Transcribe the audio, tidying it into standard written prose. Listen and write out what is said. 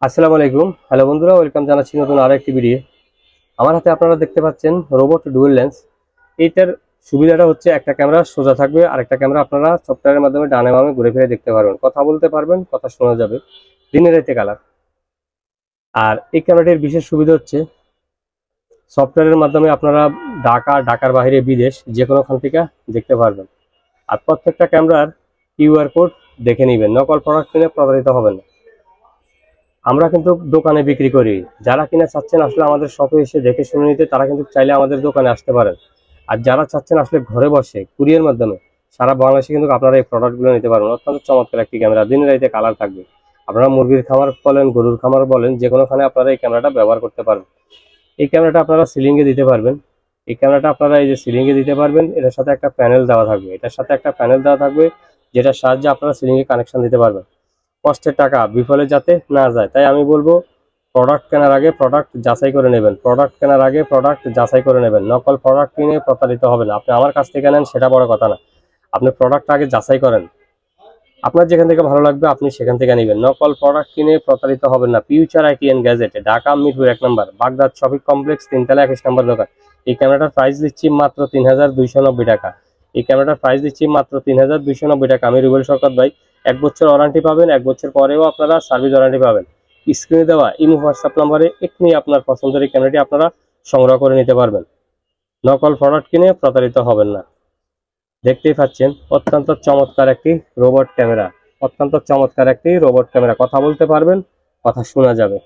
আসসালামু আলাইকুম। হ্যালো বন্ধুরা, ওয়েলকাম জানাচ্ছি নতুন আরো একটি ভিডিও। আমার হাতে আপনারা দেখতে পাচ্ছেন রোবট ডুয়াল লেন্স। এইটার সুবিধাটা হচ্ছে একটা ক্যামেরা সোজা থাকবে আর একটা ক্যামেরা আপনারা সফটওয়্যারের মাধ্যমে ডানে বামে ঘুরে ফিরে দেখতে পারবেন, কথা বলতে পারবেন, কথা শোনা যাবে, দিনে রাতে কালার। আর এই ক্যামেরাটির বিশেষ সুবিধা হচ্ছে সফটওয়্যারের মাধ্যমে আপনারা ঢাকার বাইরে বিদেশ যে কোনোখান থেকে দেখতে পারবেন। আর প্রত্যেকটা ক্যামেরার কিউআর কোড দেখে নেবেন, নকল প্রোডাক্ট কিনে প্রতারিত হবেন না। আমরা কিন্তু দোকানে বিক্রি করি, যারা কিনা চাচ্ছেন আসলে আমাদের শপে এসে দেখে শুনে নিতে তারা কিন্তু চাইলে আমাদের দোকানে আসতে পারেন। আর যারা চাচ্ছেন আসলে ঘরে বসে কুরিয়ার মাধ্যমে সারা বাংলাদেশে কিন্তু আপনারা এই প্রোডাক্টগুলো নিতে পারবেন। অত্যন্ত চমৎকার একটি ক্যামেরা, দিন রাইতে কালার থাকবে। আপনারা মুরগির খামার বলেন, গরুর খামার বলেন, যে কোনোখানে আপনারা এই ক্যামেরাটা ব্যবহার করতে পারবেন। এই ক্যামেরাটা আপনারা সিলিংয়ে দিতে পারবেন। এই ক্যামেরাটা আপনারা এই যে সিলিংয়ে দিতে পারবেন, এটার সাথে একটা প্যানেল দেওয়া থাকবে, যেটার সাহায্যে আপনারা সিলিংয়ে কানেকশন দিতে পারবেন। কষ্টের টাকা বিফলে যাতে না যায়, তাই আমি বলবো প্রোডাক্ট কেনার আগে প্রোডাক্ট যাচাই করে নেবেন। নকল প্রোডাক্ট কিনে প্রতারিত হবেন। আপনি আমার কাছ থেকে নেন সেটা বড় কথা না, আপনি প্রোডাক্ট আগে যাচাই করেন। আপনার যেখান থেকে ভালো লাগবে আপনি সেখান থেকে নেবেন। নকল প্রোডাক্ট কিনে প্রতারিত হবেন না। ফিউচার আইটি এন্ড গ্যাজেটে, Dhaka Mirpur 1 number, Baghdad shopping complex, 3তলা 21 নম্বর দোকান। এই ক্যামেরাটার প্রাইস দিচ্ছি মাত্র 3290 টাকা। আমি রুবেল শওকত ভাই। 1 বছর ওয়ারেন্টি পাবেন, 1 বছর পরেও আপনারা সার্ভিস ওয়ারেন্টি পাবেন। স্ক্রিনে দেওয়া ইমো হোয়াটসঅ্যাপ নাম্বারে এক্ষুনি আপনার পছন্দের এই ক্যামেরাটি আপনারা সংগ্রহ করে নিতে পারবেন। নকল প্রোডাক্ট কিনে প্রতারিত হবেন না। দেখতেই পাচ্ছেন অত্যন্ত চমৎকার একটি রোবট ক্যামেরা, কথা বলতে পারবেন, কথা শোনা যাবে।